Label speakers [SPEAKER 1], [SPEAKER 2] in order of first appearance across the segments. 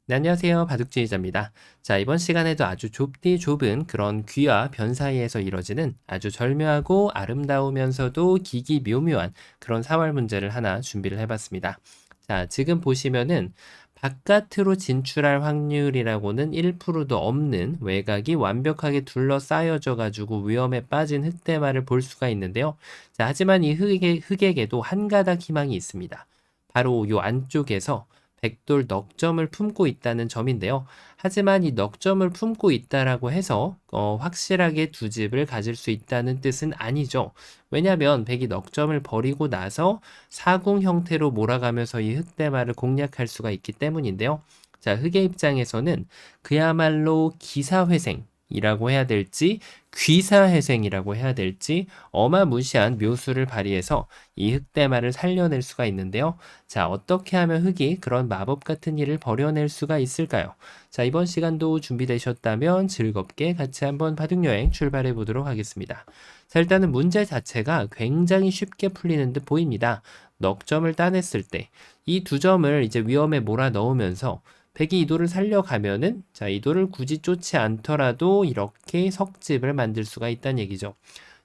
[SPEAKER 1] 네, 안녕하세요. 바둑지휘자입니다. 자, 이번 시간에도 아주 좁디 좁은 그런 귀와 변 사이에서 이뤄지는 아주 절묘하고 아름다우면서도 기기묘묘한 그런 사활 문제를 하나 준비를 해봤습니다. 자, 지금 보시면은 바깥으로 진출할 확률이라고는 1%도 없는 외곽이 완벽하게 둘러싸여져 가지고 위험에 빠진 흑대마를 볼 수가 있는데요. 자, 하지만 이 흑에게도 한 가닥 희망이 있습니다. 바로 요 안쪽에서 백돌 넉점을 품고 있다는 점인데요. 하지만 이 넉점을 품고 있다라고 해서 확실하게 두 집을 가질 수 있다는 뜻은 아니죠. 왜냐하면 백이 넉점을 버리고 나서 사궁 형태로 몰아가면서 이 흑대마를 공략할 수가 있기 때문인데요. 자, 흑의 입장에서는 그야말로 기사회생이라고 해야 될지 귀사회생이라고 해야 될지 어마무시한 묘수를 발휘해서 이 흑대마를 살려낼 수가 있는데요. 자, 어떻게 하면 흑이 그런 마법 같은 일을 벌여낼 수가 있을까요? 자, 이번 시간도 준비되셨다면 즐겁게 같이 한번 바둑여행 출발해 보도록 하겠습니다. 자, 일단은 문제 자체가 굉장히 쉽게 풀리는 듯 보입니다. 넉점을 따냈을 때 이 두 점을 이제 위험에 몰아 넣으면서 백이 이도를 살려가면은 자, 이도를 굳이 쫓지 않더라도 이렇게 석집을 만들 수가 있다는 얘기죠.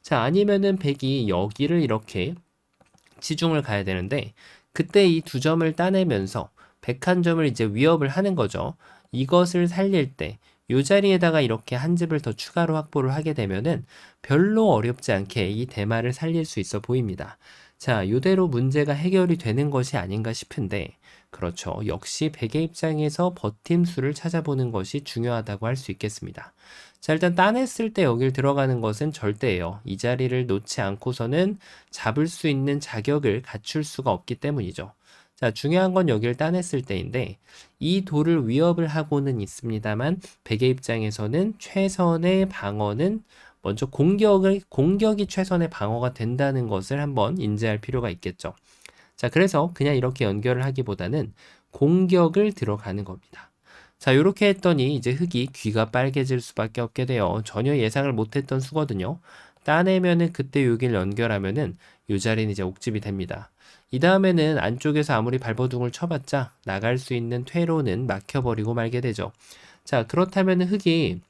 [SPEAKER 1] 자, 아니면은 백이 여기를 이렇게 치중을 가야 되는데 그때 이 두 점을 따내면서 101점을 이제 위협을 하는 거죠. 이것을 살릴 때 이 자리에다가 이렇게 한 집을 더 추가로 확보를 하게 되면은 별로 어렵지 않게 이 대마를 살릴 수 있어 보입니다. 자, 이대로 문제가 해결이 되는 것이 아닌가 싶은데 그렇죠. 역시 백의 입장에서 버팀수를 찾아보는 것이 중요하다고 할 수 있겠습니다. 자, 일단 따냈을 때 여길 들어가는 것은 절대예요. 이 자리를 놓지 않고서는 잡을 수 있는 자격을 갖출 수가 없기 때문이죠. 자, 중요한 건 여기를 따냈을 때인데 이 돌을 위협을 하고는 있습니다만 백의 입장에서는 최선의 방어는 먼저 공격이 최선의 방어가 된다는 것을 한번 인지할 필요가 있겠죠. 자, 그래서 그냥 이렇게 연결을 하기보다는 공격을 들어가는 겁니다. 자, 이렇게 했더니 이제 흙이 귀가 빨개질 수밖에 없게 돼요. 전혀 예상을 못했던 수거든요. 따내면은 그때 여기를 연결하면은 이 자리는 이제 옥집이 됩니다. 이 다음에는 안쪽에서 아무리 발버둥을 쳐봤자 나갈 수 있는 퇴로는 막혀버리고 말게 되죠. 자, 그렇다면 흙이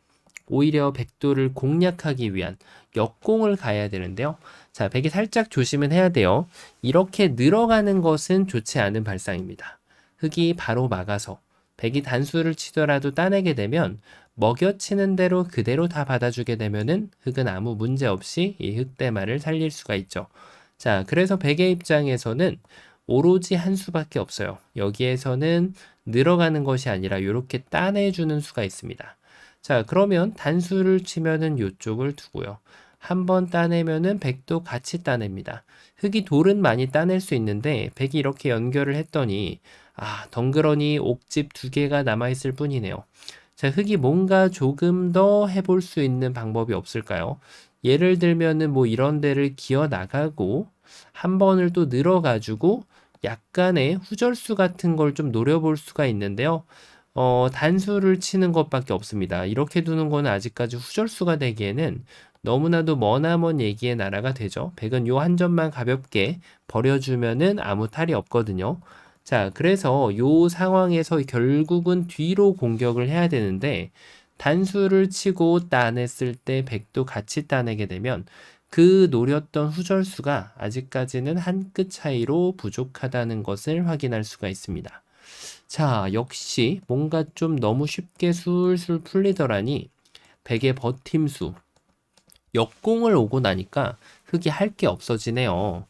[SPEAKER 1] 오히려 백도를 공략하기 위한 역공을 가야 되는데요. 자, 백이 살짝 조심은 해야 돼요. 이렇게 늘어가는 것은 좋지 않은 발상입니다. 흑이 바로 막아서 백이 단수를 치더라도 따내게 되면 먹여치는 대로 그대로 다 받아주게 되면은 흑은 아무 문제 없이 이 흑대마를 살릴 수가 있죠. 자, 그래서 백의 입장에서는 오로지 한 수밖에 없어요. 여기에서는 늘어가는 것이 아니라 이렇게 따내주는 수가 있습니다. 자, 그러면 단수를 치면은 이쪽을 두고요. 한 번 따내면은 백도 같이 따냅니다. 흑이 돌은 많이 따낼 수 있는데 백이 이렇게 연결을 했더니 덩그러니 옥집 두 개가 남아있을 뿐이네요. 자, 흑이 뭔가 조금 더 해볼 수 있는 방법이 없을까요? 예를 들면은 뭐 이런 데를 기어 나가고 한 번을 또 늘어가지고 약간의 후절수 같은 걸 좀 노려볼 수가 있는데요. 단수를 치는 것밖에 없습니다. 이렇게 두는 거는 아직까지 후절수가 되기에는 너무나도 머나먼 얘기의 나라가 되죠. 백은 요 한 점만 가볍게 버려주면은 아무 탈이 없거든요. 자, 그래서 요 상황에서 결국은 뒤로 공격을 해야 되는데 단수를 치고 따냈을 때 백도 같이 따내게 되면 그 노렸던 후절수가 아직까지는 한 끗 차이로 부족하다는 것을 확인할 수가 있습니다. 자, 역시 뭔가 좀 너무 쉽게 술술 풀리더라니 백의 버팀수, 역공을 오고 나니까 흑이 할 게 없어지네요.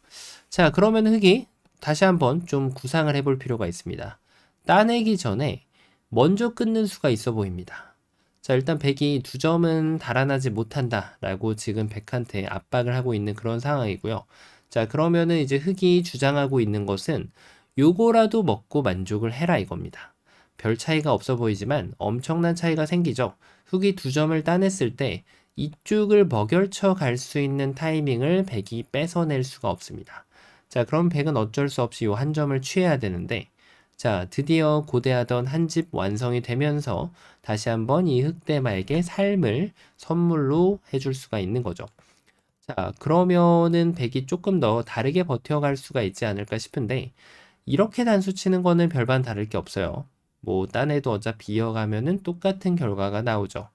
[SPEAKER 1] 자, 그러면 흑이 다시 한번 좀 구상을 해볼 필요가 있습니다. 따내기 전에 먼저 끊는 수가 있어 보입니다. 자, 일단 백이 두 점은 달아나지 못한다라고 지금 백한테 압박을 하고 있는 그런 상황이고요. 자, 그러면은 이제 흑이 주장하고 있는 것은 요거라도 먹고 만족을 해라 이겁니다. 별 차이가 없어 보이지만 엄청난 차이가 생기죠. 흑이 두 점을 따냈을 때 이쪽을 먹열쳐 갈 수 있는 타이밍을 백이 뺏어낼 수가 없습니다. 자, 그럼 백은 어쩔 수 없이 요 한 점을 취해야 되는데 자, 드디어 고대하던 한 집 완성이 되면서 다시 한번 이 흑대마에게 삶을 선물로 해줄 수가 있는 거죠. 자, 그러면은 백이 조금 더 다르게 버텨갈 수가 있지 않을까 싶은데 이렇게 단수 치는 거는 별반 다를 게 없어요. 뭐 따내도 어차피 이어가면은 똑같은 결과가 나오죠.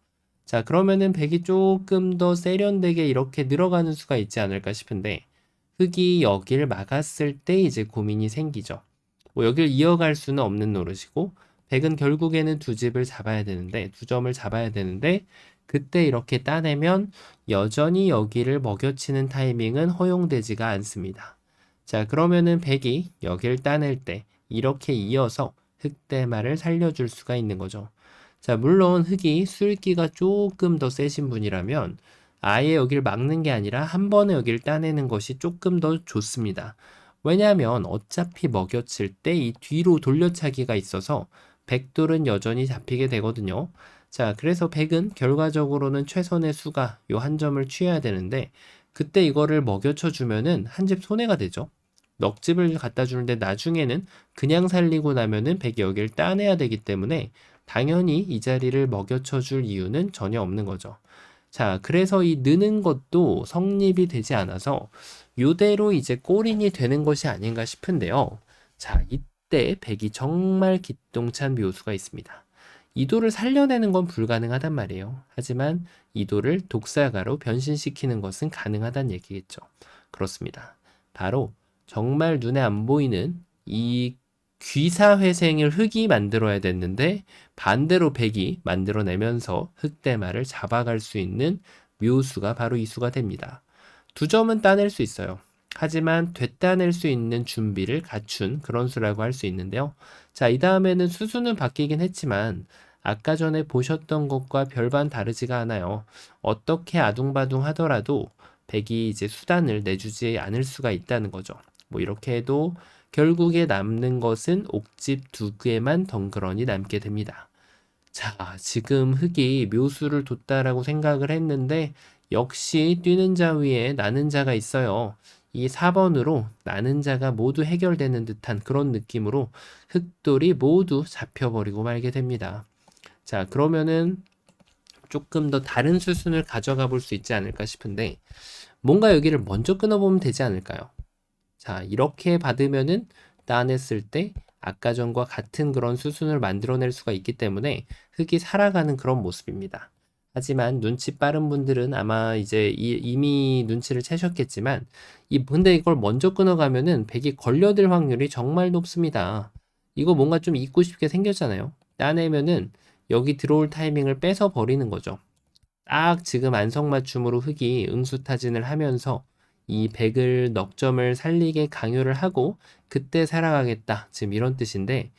[SPEAKER 1] 자, 그러면은 백이 조금 더 세련되게 이렇게 늘어가는 수가 있지 않을까 싶은데 흑이 여길 막았을 때 이제 고민이 생기죠. 뭐 여길 이어갈 수는 없는 노릇이고 백은 결국에는 두 집을 잡아야 되는데 두 점을 잡아야 되는데 그때 이렇게 따내면 여전히 여기를 먹여치는 타이밍은 허용되지가 않습니다. 자, 그러면은 백이 여길 따낼 때 이렇게 이어서 흑대마를 살려줄 수가 있는 거죠. 자, 물론 흑이 술기가 조금 더 세신 분이라면 아예 여길 막는 게 아니라 한 번에 여길 따내는 것이 조금 더 좋습니다. 왜냐하면 어차피 먹여칠 때 이 뒤로 돌려차기가 있어서 백돌은 여전히 잡히게 되거든요. 자, 그래서 백은 결과적으로는 최선의 수가 요 한 점을 취해야 되는데 그때 이거를 먹여쳐 주면은 한 집 손해가 되죠. 넉집을 갖다 주는데 나중에는 그냥 살리고 나면은 백이 여길 따내야 되기 때문에 당연히 이 자리를 먹여쳐 줄 이유는 전혀 없는 거죠. 자, 그래서 이 느는 것도 성립이 되지 않아서 요대로 이제 골인이 되는 것이 아닌가 싶은데요. 자, 이때 백이 정말 기똥찬 묘수가 있습니다. 이도를 살려내는 건 불가능하단 말이에요. 하지만 이도를 독사가로 변신시키는 것은 가능하다는 얘기겠죠. 그렇습니다. 바로 정말 눈에 안 보이는 이 귀사회생을 흑이 만들어야 됐는데 반대로 백이 만들어내면서 흑대마를 잡아갈 수 있는 묘수가 바로 이 수가 됩니다. 두 점은 따낼 수 있어요. 하지만 되따낼 수 있는 준비를 갖춘 그런 수라고 할 수 있는데요. 자, 이 다음에는 수수는 바뀌긴 했지만 아까 전에 보셨던 것과 별반 다르지가 않아요. 어떻게 아둥바둥 하더라도 백이 이제 수단을 내주지 않을 수가 있다는 거죠. 뭐 이렇게 해도 결국에 남는 것은 옥집 두 개만 덩그러니 남게 됩니다. 자, 지금 흑이 묘수를 뒀다라고 생각을 했는데 역시 뛰는 자 위에 나는 자가 있어요. 이 4번으로 나는 자가 모두 해결되는 듯한 그런 느낌으로 흑돌이 모두 잡혀버리고 말게 됩니다. 자, 그러면은 조금 더 다른 수순을 가져가 볼 수 있지 않을까 싶은데 뭔가 여기를 먼저 끊어보면 되지 않을까요? 자, 이렇게 받으면은 따냈을 때 아까 전과 같은 그런 수순을 만들어낼 수가 있기 때문에 흑이 살아가는 그런 모습입니다. 하지만 눈치 빠른 분들은 아마 이제 이미 눈치를 채셨겠지만 근데 이걸 먼저 끊어가면은 백이 걸려들 확률이 정말 높습니다. 이거 뭔가 좀 잊고 싶게 생겼잖아요. 따내면은 여기 들어올 타이밍을 뺏어 버리는 거죠. 딱 지금 안성맞춤으로 흑이 응수타진을 하면서 이 백을 넉점을 살리게 강요를 하고 그때 살아가겠다. 지금 이런 뜻인데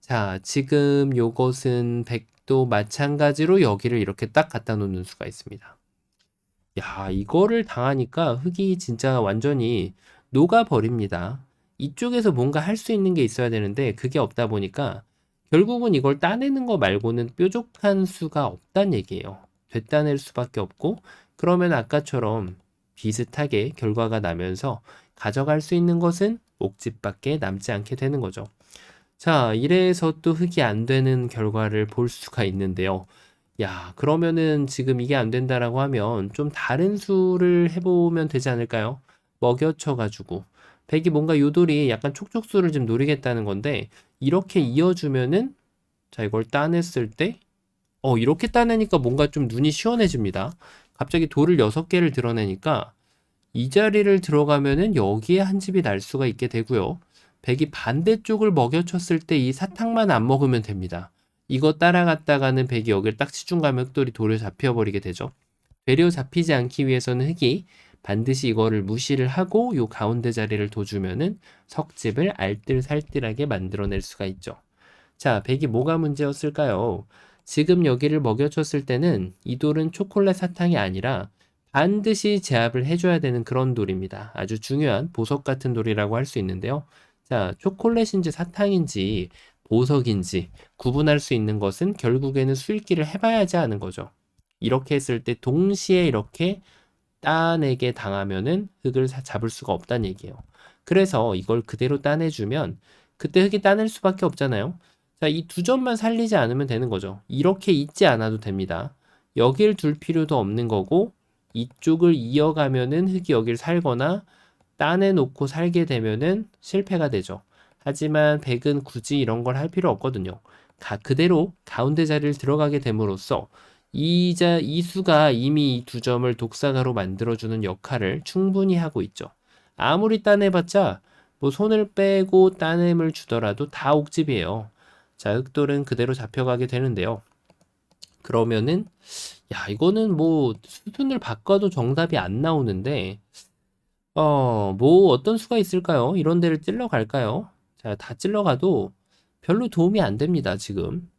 [SPEAKER 1] 자, 지금 요것은 백도 마찬가지로 여기를 이렇게 딱 갖다 놓는 수가 있습니다. 야, 이거를 당하니까 흑이 진짜 완전히 녹아버립니다. 이쪽에서 뭔가 할 수 있는 게 있어야 되는데 그게 없다 보니까 결국은 이걸 따내는 거 말고는 뾰족한 수가 없단 얘기예요. 되따낼 수밖에 없고 그러면 아까처럼 비슷하게 결과가 나면서 가져갈 수 있는 것은 옥집밖에 남지 않게 되는 거죠. 자, 이래서 또 흑이 안 되는 결과를 볼 수가 있는데요. 야, 그러면은 지금 이게 안 된다라고 하면 좀 다른 수를 해보면 되지 않을까요? 먹여쳐가지고. 백이 뭔가 요돌이 약간 촉촉수를 좀 노리겠다는 건데, 이렇게 이어주면은, 자, 이걸 따냈을 때, 이렇게 따내니까 뭔가 좀 눈이 시원해집니다. 갑자기 돌을 6개를 드러내니까, 이 자리를 들어가면은 여기에 한 집이 날 수가 있게 되고요. 백이 반대쪽을 먹여쳤을 때 이 사탕만 안 먹으면 됩니다. 이거 따라갔다가는 백이 여기를 딱 치중 가면 흑돌이 돌을 잡혀버리게 되죠. 되려 잡히지 않기 위해서는 흑이 반드시 이거를 무시를 하고 요 가운데 자리를 둬주면은 석집을 알뜰살뜰하게 만들어낼 수가 있죠. 자, 백이 뭐가 문제였을까요? 지금 여기를 먹여쳤을 때는 이 돌은 초콜릿 사탕이 아니라 반드시 제압을 해줘야 되는 그런 돌입니다. 아주 중요한 보석 같은 돌이라고 할 수 있는데요. 자, 초콜릿인지 사탕인지 보석인지 구분할 수 있는 것은 결국에는 수읽기를 해봐야지 하는 거죠. 이렇게 했을 때 동시에 이렇게 따내게 당하면은 흙을 잡을 수가 없다는 얘기예요. 그래서 이걸 그대로 따내주면 그때 흙이 따낼 수밖에 없잖아요. 자, 이 두 점만 살리지 않으면 되는 거죠. 이렇게 있지 않아도 됩니다. 여길 둘 필요도 없는 거고 이쪽을 이어가면은 흙이 여길 살거나 따내놓고 살게 되면은 실패가 되죠. 하지만 백은 굳이 이런 걸 할 필요 없거든요. 그대로 가운데 자리를 들어가게 됨으로써 이 수가 이미 이 두 점을 독사가로 만들어주는 역할을 충분히 하고 있죠. 아무리 따내봤자 뭐 손을 빼고 따냄을 주더라도 다 옥집이에요. 자, 흑돌은 그대로 잡혀가게 되는데요. 그러면은 야, 이거는 뭐 수순을 바꿔도 정답이 안 나오는데 뭐 어떤 수가 있을까요? 이런 데를 찔러 갈까요? 자, 다 찔러가도 별로 도움이 안 됩니다, 지금.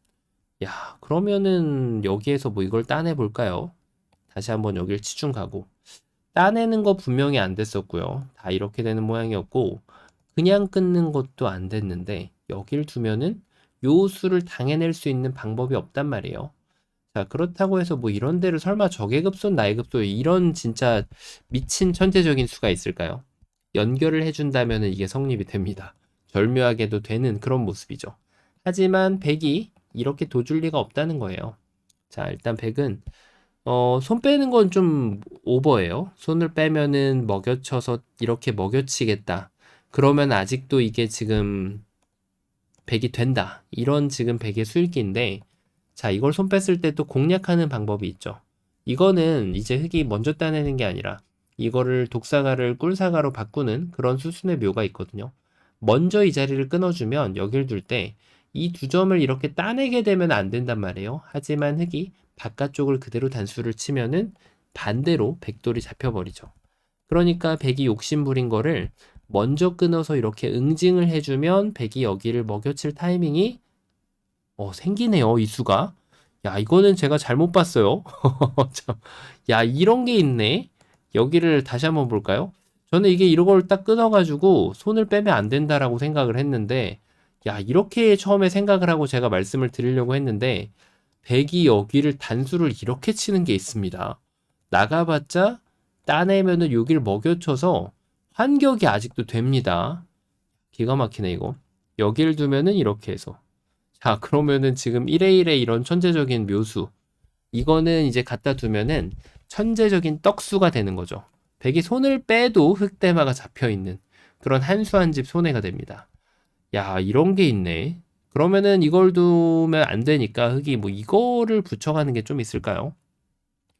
[SPEAKER 1] 야, 그러면은 여기에서 뭐 이걸 따내 볼까요? 다시 한번 여길 치중 가고. 따내는 거 분명히 안 됐었고요. 다 이렇게 되는 모양이었고, 그냥 끊는 것도 안 됐는데, 여길 두면은 요 수를 당해낼 수 있는 방법이 없단 말이에요. 자, 그렇다고 해서 뭐 이런 데를 설마 적의급소, 나의급소 이런 진짜 미친 천재적인 수가 있을까요? 연결을 해준다면 이게 성립이 됩니다. 절묘하게도 되는 그런 모습이죠. 하지만 100이 이렇게 도줄 리가 없다는 거예요. 자, 일단 100은 손 빼는 건 좀 오버예요. 손을 빼면은 먹여쳐서 이렇게 먹여치겠다. 그러면 아직도 이게 지금 100이 된다. 이런 지금 100의 수익인데 자, 이걸 손 뺐을 때 또 공략하는 방법이 있죠. 이거는 이제 흙이 먼저 따내는 게 아니라 이거를 독사가를 꿀사가로 바꾸는 그런 수순의 묘가 있거든요. 먼저 이 자리를 끊어주면 여길 둘 때 이 두 점을 이렇게 따내게 되면 안 된단 말이에요. 하지만 흙이 바깥쪽을 그대로 단수를 치면은 반대로 백돌이 잡혀버리죠. 그러니까 백이 욕심부린 거를 먼저 끊어서 이렇게 응징을 해주면 백이 여기를 먹여칠 타이밍이 생기네요, 이 수가. 야, 이거는 제가 잘못 봤어요. 참. 야, 이런 게 있네. 여기를 다시 한번 볼까요? 저는 이게 이런 걸 딱 끊어가지고 손을 빼면 안 된다라고 생각을 했는데, 야, 이렇게 처음에 생각을 하고 제가 말씀을 드리려고 했는데, 백이 여기를 단수를 이렇게 치는 게 있습니다. 나가봤자 따내면은 여기를 먹여쳐서 환격이 아직도 됩니다. 기가 막히네, 이거. 여기를 두면은 이렇게 해서. 자, 그러면은 지금 1회1의 이런 천재적인 묘수. 이거는 이제 갖다 두면은 천재적인 떡수가 되는 거죠. 백이 손을 빼도 흑대마가 잡혀 있는 그런 한수 한 집 손해가 됩니다. 야, 이런 게 있네. 그러면은 이걸 두면 안 되니까 흑이 뭐 이거를 붙여가는 게 좀 있을까요?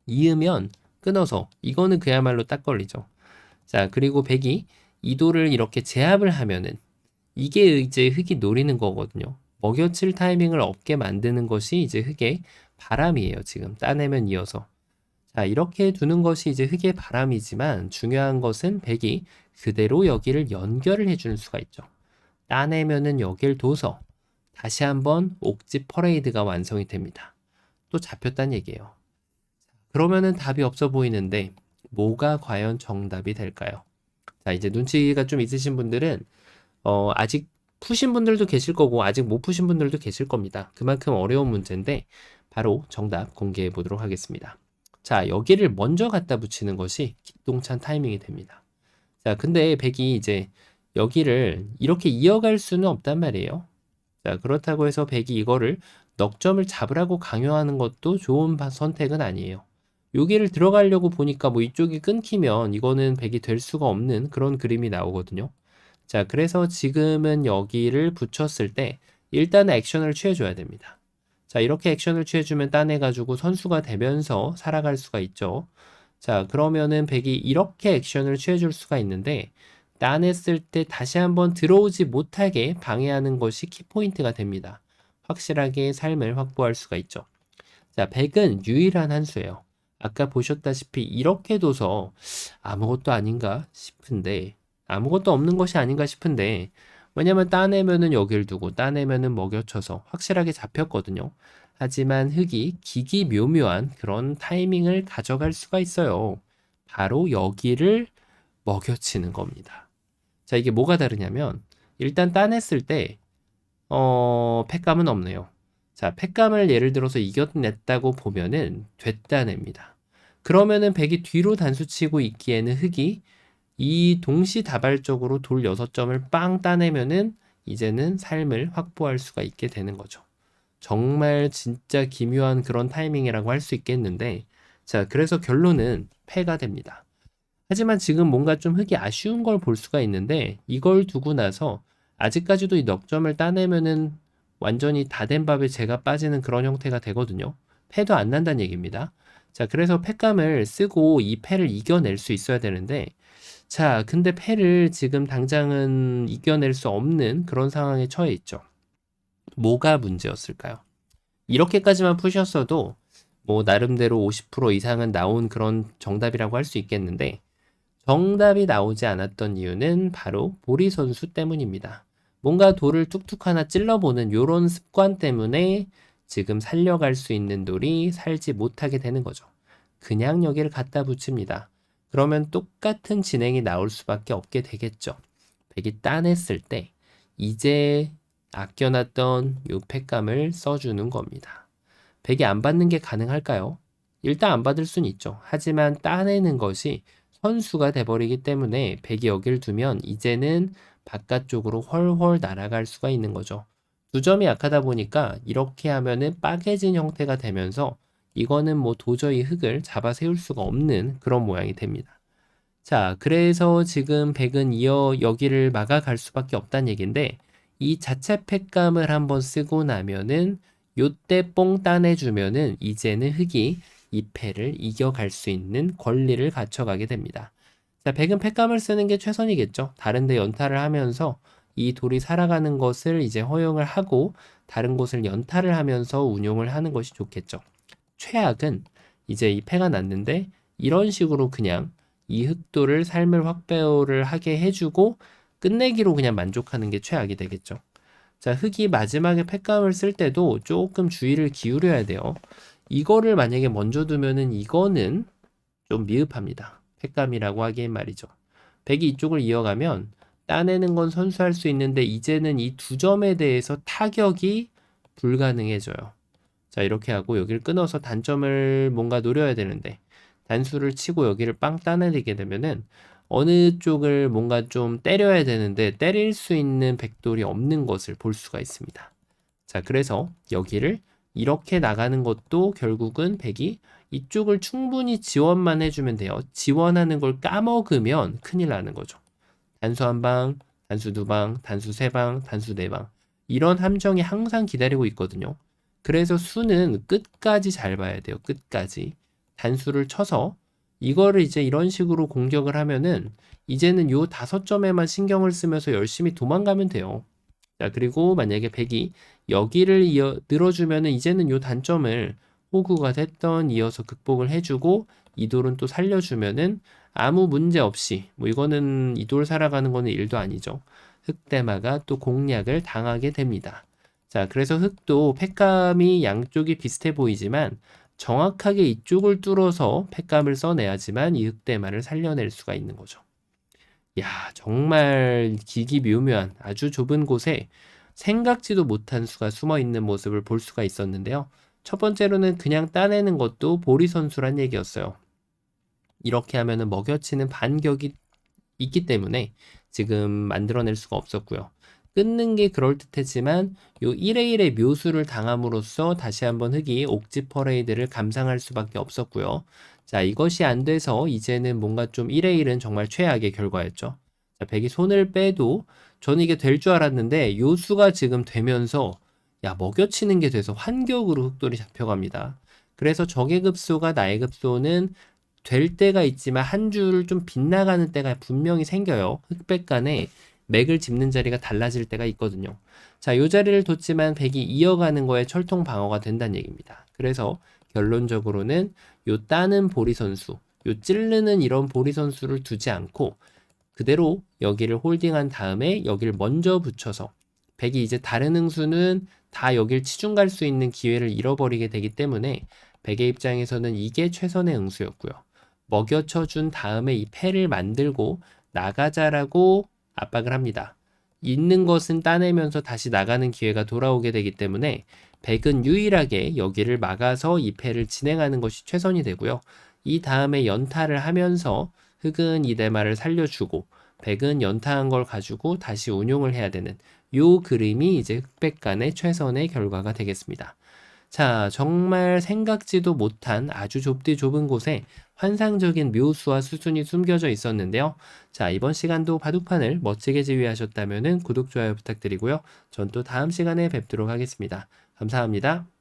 [SPEAKER 1] 이으면 끊어서 이거는 그야말로 딱 걸리죠. 자, 그리고 백이 이도를 이렇게 제압을 하면은 이게 이제 흑이 노리는 거거든요. 먹여칠 타이밍을 없게 만드는 것이 이제 흑의 바람이에요. 지금 따내면 이어서. 자, 이렇게 두는 것이 이제 흑의 바람이지만 중요한 것은 백이 그대로 여기를 연결을 해주는 수가 있죠. 따내면은 여길 둬서 다시 한번 옥집 퍼레이드가 완성이 됩니다. 또 잡혔다는 얘기예요. 그러면은 답이 없어 보이는데 뭐가 과연 정답이 될까요? 자, 이제 눈치가 좀 있으신 분들은 아직 푸신 분들도 계실 거고 아직 못 푸신 분들도 계실 겁니다. 그만큼 어려운 문제인데 바로 정답 공개해 보도록 하겠습니다. 자, 여기를 먼저 갖다 붙이는 것이 기똥찬 타이밍이 됩니다. 자, 근데 백이 이제 여기를 이렇게 이어갈 수는 없단 말이에요. 자, 그렇다고 해서 백이 이거를 넉 점을 잡으라고 강요하는 것도 좋은 선택은 아니에요. 여기를 들어가려고 보니까 뭐 이쪽이 끊기면 이거는 백이 될 수가 없는 그런 그림이 나오거든요. 자, 그래서 지금은 여기를 붙였을 때 일단 액션을 취해줘야 됩니다. 자, 이렇게 액션을 취해주면 따내가지고 선수가 되면서 살아갈 수가 있죠. 자, 그러면은 백이 이렇게 액션을 취해줄 수가 있는데 따냈을 때 다시 한번 들어오지 못하게 방해하는 것이 키포인트가 됩니다. 확실하게 삶을 확보할 수가 있죠. 자, 백은 유일한 한 수예요. 아까 보셨다시피 이렇게 둬서 아무것도 아닌가 싶은데 아무것도 없는 것이 아닌가 싶은데 왜냐면 따내면은 여길 두고 따내면은 먹여쳐서 확실하게 잡혔거든요. 하지만 흑이 기기묘묘한 그런 타이밍을 가져갈 수가 있어요. 바로 여기를 먹여치는 겁니다. 자, 이게 뭐가 다르냐면 일단 따냈을 때 팩감은 없네요. 자, 팩감을 예를 들어서 이겨냈다고 보면은 됐다냅니다. 그러면은 백이 뒤로 단수치고 있기에는 흑이 이 동시다발적으로 돌 6점을 빵 따내면은 이제는 삶을 확보할 수가 있게 되는 거죠. 정말 진짜 기묘한 그런 타이밍이라고 할 수 있겠는데 자, 그래서 결론은 패가 됩니다. 하지만 지금 뭔가 좀 흑이 아쉬운 걸 볼 수가 있는데 이걸 두고 나서 아직까지도 이 넉점을 따내면은 완전히 다 된 밥에 재가 빠지는 그런 형태가 되거든요. 패도 안 난다는 얘기입니다. 자, 그래서 팩감을 쓰고 이 패를 이겨낼 수 있어야 되는데, 자, 근데 패를 지금 당장은 이겨낼 수 없는 그런 상황에 처해 있죠. 뭐가 문제였을까요? 이렇게까지만 푸셨어도 뭐 나름대로 50% 이상은 나온 그런 정답이라고 할 수 있겠는데, 정답이 나오지 않았던 이유는 바로 보리 선수 때문입니다. 뭔가 돌을 툭툭 하나 찔러보는 요런 습관 때문에 지금 살려갈 수 있는 돌이 살지 못하게 되는 거죠. 그냥 여기를 갖다 붙입니다. 그러면 똑같은 진행이 나올 수밖에 없게 되겠죠. 백이 따냈을 때 이제 아껴놨던 요 팩감을 써주는 겁니다. 백이 안 받는 게 가능할까요? 일단 안 받을 순 있죠. 하지만 따내는 것이 선수가 돼버리기 때문에 백이 여길 두면 이제는 바깥쪽으로 훨훨 날아갈 수가 있는 거죠. 두 점이 약하다 보니까 이렇게 하면은 빠개진 형태가 되면서 이거는 뭐 도저히 흙을 잡아 세울 수가 없는 그런 모양이 됩니다. 자, 그래서 지금 백은 이어 여기를 막아갈 수밖에 없다는 얘기인데 이 자체 팩감을 한번 쓰고 나면은 요때 뽕 따내주면은 이제는 흙이 이 패를 이겨갈 수 있는 권리를 갖춰가게 됩니다. 자, 백은 팩감을 쓰는 게 최선이겠죠. 다른 데 연타를 하면서 이 돌이 살아가는 것을 이제 허용을 하고 다른 곳을 연타를 하면서 운용을 하는 것이 좋겠죠. 최악은 이제 이 패가 났는데 이런 식으로 그냥 이 흑도를 삶을 확배를 하게 해주고 끝내기로 그냥 만족하는 게 최악이 되겠죠. 자, 흑이 마지막에 팩감을 쓸 때도 조금 주의를 기울여야 돼요. 이거를 만약에 먼저 두면은 이거는 좀 미흡합니다. 팩감이라고 하기엔 말이죠. 백이 이쪽을 이어가면 따내는 건 선수할 수 있는데 이제는 이 두 점에 대해서 타격이 불가능해져요. 자, 이렇게 하고 여기를 끊어서 단점을 뭔가 노려야 되는데 단수를 치고 여기를 빵 따내게 되면은 어느 쪽을 뭔가 좀 때려야 되는데 때릴 수 있는 백돌이 없는 것을 볼 수가 있습니다. 자, 그래서 여기를 이렇게 나가는 것도 결국은 백이 이쪽을 충분히 지원만 해주면 돼요. 지원하는 걸 까먹으면 큰일 나는 거죠. 단수 한 방, 단수 두 방, 단수 세 방, 단수 네 방. 이런 함정이 항상 기다리고 있거든요. 그래서 수는 끝까지 잘 봐야 돼요. 끝까지. 단수를 쳐서 이거를 이제 이런 식으로 공격을 하면은 이제는 요 5점에만 신경을 쓰면서 열심히 도망가면 돼요. 자, 그리고 만약에 백이 여기를 늘어주면은 이제는 요 단점을 호구가 됐던 이어서 극복을 해주고 이 돌은 또 살려주면은 아무 문제 없이 뭐 이거는 이 돌 살아가는 거는 일도 아니죠. 흑대마가 또 공략을 당하게 됩니다. 자, 그래서 흑도 팩감이 양쪽이 비슷해 보이지만 정확하게 이쪽을 뚫어서 팩감을 써내야지만 이 흑대마를 살려낼 수가 있는 거죠. 야, 정말 기기묘묘한 아주 좁은 곳에 생각지도 못한 수가 숨어 있는 모습을 볼 수가 있었는데요. 첫 번째로는 그냥 따내는 것도 보리 선수란 얘기였어요. 이렇게 하면은 먹여치는 반격이 있기 때문에 지금 만들어낼 수가 없었고요. 끊는 게 그럴듯했지만 요 1회1의 묘수를 당함으로써 다시 한번 흑이 옥지 퍼레이드를 감상할 수밖에 없었고요. 자, 이것이 안 돼서 이제는 뭔가 좀 1회1은 정말 최악의 결과였죠. 자, 백이 손을 빼도 저는 이게 될 줄 알았는데 요수가 지금 되면서 야, 먹여치는 게 돼서 환격으로 흑돌이 잡혀갑니다. 그래서 적의 급소가 나의 급소는 될 때가 있지만 한 줄 좀 빗나가는 때가 분명히 생겨요. 흑백 간에 맥을 짚는 자리가 달라질 때가 있거든요. 자, 요 자리를 뒀지만 백이 이어가는 거에 철통 방어가 된다는 얘기입니다. 그래서 결론적으로는 요 따는 보리 선수, 요 찌르는 이런 보리 선수를 두지 않고 그대로 여기를 홀딩한 다음에 여기를 먼저 붙여서 백이 이제 다른 응수는 다 여길 치중 갈 수 있는 기회를 잃어버리게 되기 때문에 백의 입장에서는 이게 최선의 응수였고요. 먹여쳐 준 다음에 이 패를 만들고 나가자라고 압박을 합니다. 있는 것은 따내면서 다시 나가는 기회가 돌아오게 되기 때문에 백은 유일하게 여기를 막아서 이 패를 진행하는 것이 최선이 되고요. 이 다음에 연타를 하면서 흑은 이 대마를 살려주고 백은 연타한 걸 가지고 다시 운용을 해야 되는 요 그림이 이제 흑백 간의 최선의 결과가 되겠습니다. 자, 정말 생각지도 못한 아주 좁디 좁은 곳에 환상적인 묘수와 수순이 숨겨져 있었는데요. 자, 이번 시간도 바둑판을 멋지게 지휘하셨다면 구독, 좋아요 부탁드리고요. 전 또 다음 시간에 뵙도록 하겠습니다. 감사합니다.